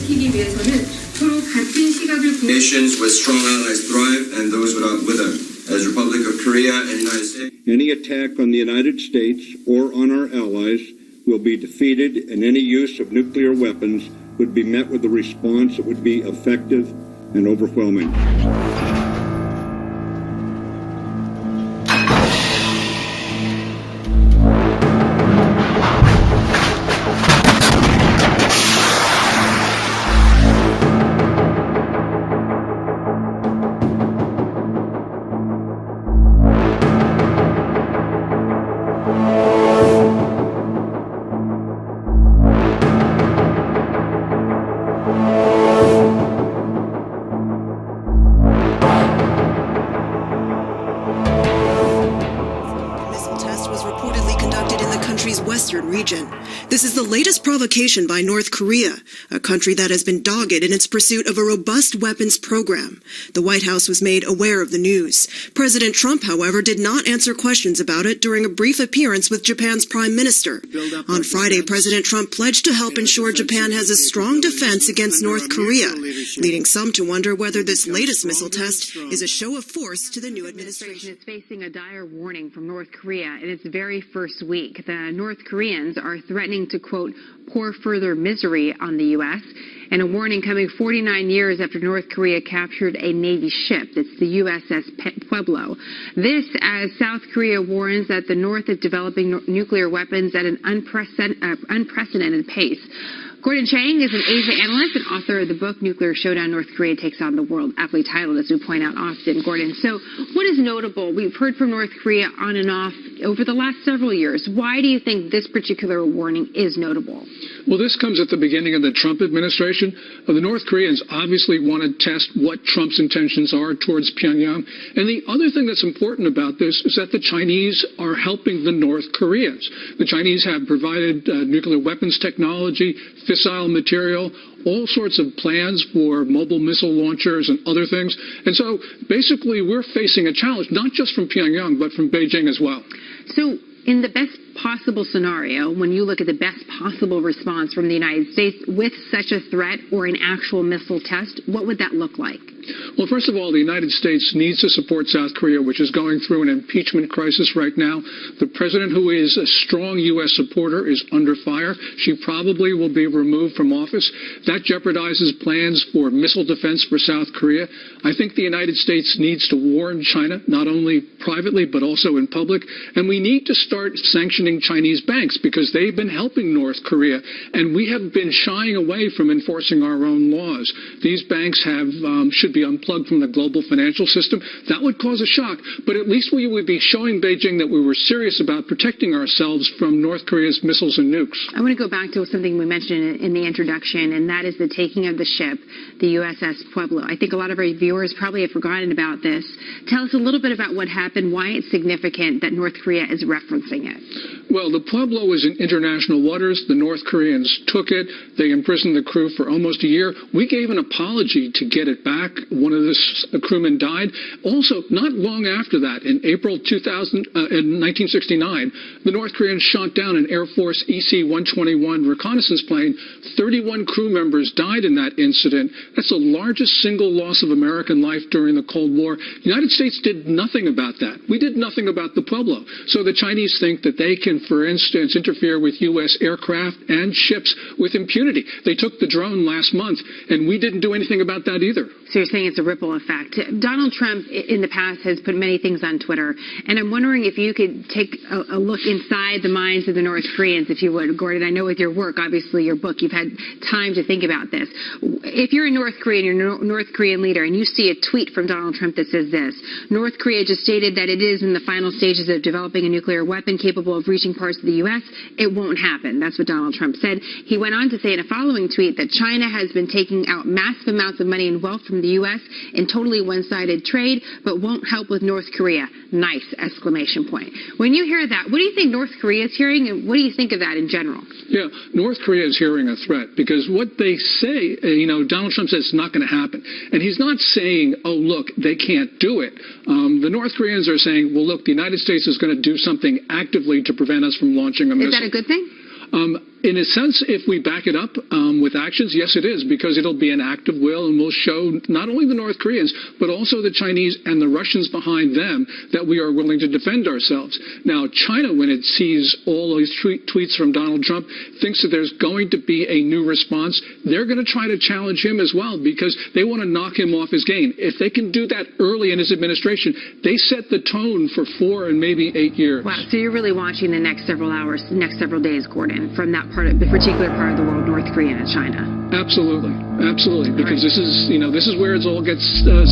지키기 위해서는 서로 같은 시각을 Nations with strong allies thrive and those without wither. As Republic of Korea and United States. Any attack on the United States or on our allies will be defeated, and any use of nuclear weapons would be met with a response that would be effective and overwhelming. Western region. This is the latest provocation by North Korea, a country that has been dogged in its pursuit of a robust weapons program. The White House was made aware of the news. President Trump, however, did not answer questions about it during a brief appearance with Japan's Prime Minister. On Friday, President Trump pledged to help ensure Japan has a strong defense against North Korea, leading some to wonder whether this latest missile test is a show of force to the new administration. Is facing a dire warning from North Korea in its very first week. The North Koreans are threatening to, quote, pour further misery on the U.S., and a warning coming 49 years after North Korea captured a Navy ship. It's the USS Pueblo. This as South Korea warns that the North is developing nuclear weapons at an unprecedented pace. Gordon Chang is an Asia analyst and author of the book Nuclear Showdown, North Korea Takes on the World, aptly titled, as we point out often. Gordon, so what is notable? We've heard from North Korea on and off over the last several years. Why do you think this particular warning is notable? Well, this comes at the beginning of the Trump administration. The North Koreans obviously want to test what Trump's intentions are towards Pyongyang. And the other thing that's important about this is that the Chinese are helping the North Koreans. The Chinese have provided nuclear weapons technology, fissile material, all sorts of plans for mobile missile launchers and other things. And so basically we're facing a challenge, not just from Pyongyang, but from Beijing as well. So in the best possible scenario, when you look at the best possible response from the United States with such a threat or an actual missile test, what would that look like? Well, first of all, the United States needs to support South Korea, which is going through an impeachment crisis right now. The president, who is a strong U.S. supporter, is under fire. She probably will be removed from office. That jeopardizes plans for missile defense for South Korea. I think the United States needs to warn China, not only privately but also in public. And we need to start sanctioning Chinese banks because they've been helping North Korea. And we have been shying away from enforcing our own laws. These banks should be unplugged from the global financial system. That would cause a shock. But at least we would be showing Beijing that we were serious about protecting ourselves from North Korea's missiles and nukes. I want to go back to something we mentioned in the introduction, and that is the taking of the ship, the USS Pueblo. I think a lot of our viewers probably have forgotten about this. Tell us a little bit about what happened, why it's significant that North Korea is referencing it. Well, the Pueblo was in international waters. The North Koreans took it. They imprisoned the crew for almost a year. We gave an apology to get it back. One of the crewmen died. Also, not long after that, in April 1969, the North Koreans shot down an Air Force EC-121 reconnaissance plane. 31 crew members died in that incident. That's the largest single loss of American life during the Cold War. The United States did nothing about that. We did nothing about the Pueblo. So the Chinese think that they can, for instance, interfere with U.S. aircraft and ships with impunity. They took the drone last month, and we didn't do anything about that either. So you're saying it's a ripple effect. Donald Trump in the past has put many things on Twitter, and I'm wondering if you could take a look inside the minds of the North Koreans, if you would. Gordon, I know with your work, obviously your book, you've had time to think about this. If you're in North Korea and you're a North Korean leader and you see a tweet from Donald Trump that says this: North Korea just stated that it is in the final stages of developing a nuclear weapon capable of reaching parts of the U.S. It won't happen. That's what Donald Trump said. He went on to say in a following tweet that China has been taking out massive amounts of money and wealth from the U.S. in totally one-sided trade, but won't help with North Korea. Nice! Exclamation point. When you hear that, what do you think North Korea is hearing, and what do you think of that in general? Yeah, North Korea is hearing a threat because what they say, Donald Trump says it's not going to happen. And he's not saying, oh, look, they can't do it. The North Koreans are saying, well, look, the United States is going to do something actively to prevent us from launching a missile. Is that a good thing? In a sense, if we back it up with actions, yes, it is, because it'll be an act of will, and we'll show not only the North Koreans, but also the Chinese and the Russians behind them that we are willing to defend ourselves. Now, China, when it sees all these tweets from Donald Trump, thinks that there's going to be a new response. They're going to try to challenge him as well, because they want to knock him off his game. If they can do that early in his administration, they set the tone for 4 and maybe 8 years. Wow. So you're really watching the next several hours, next several days, Gordon, from that part of the particular part of the world, North Korea and China. Absolutely, absolutely, because Right. this is where it all gets settled.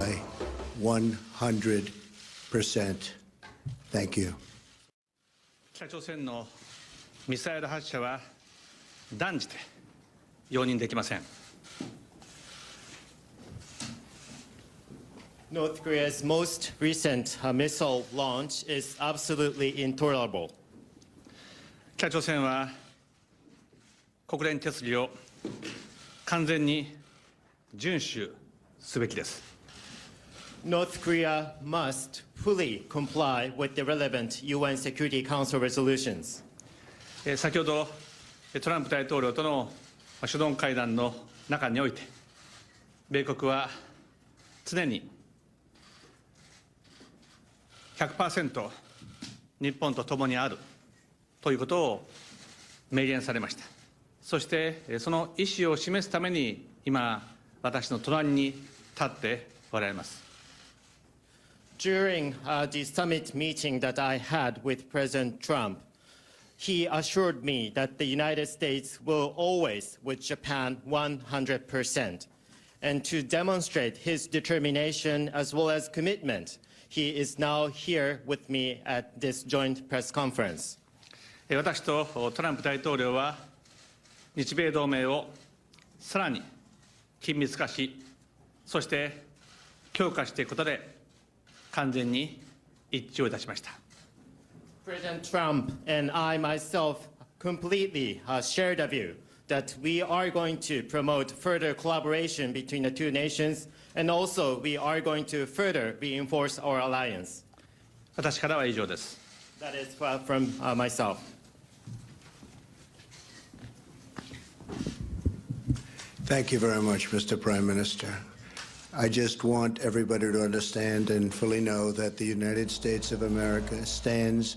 By 100%. Thank you. 北朝鮮のミサイル発射は断じて容認できません。 North Korea's most recent missile launch is absolutely intolerable. 北朝鮮は国連決議を完全に遵守すべきです。 North Korea must fully comply with the relevant UN Security Council resolutions. 先ほどトランプ大統領との首脳会談の中において、米国は常に 100% 日本と共にあるということを明言されました。そしてその意思を示すために今私の隣に立っておられます。 During the summit meeting that I had with President Trump, he assured me that the United States will always with Japan 100%. And to demonstrate his determination as well as commitment, he is now here with me at this joint press conference. 私とトランプ大統領は日米同盟をさらに緊密化し、そして強化していくことで完全に一致をいたしました。 President Trump and I myself completely share the view that we are going to promote further collaboration between the two nations, and also we are going to further reinforce our alliance. 私からは以上です。 That is from myself. Thank you very much, Mr. Prime Minister. I just want everybody to understand and fully know that the United States of America stands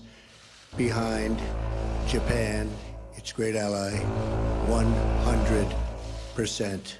behind Japan, its great ally, 100%.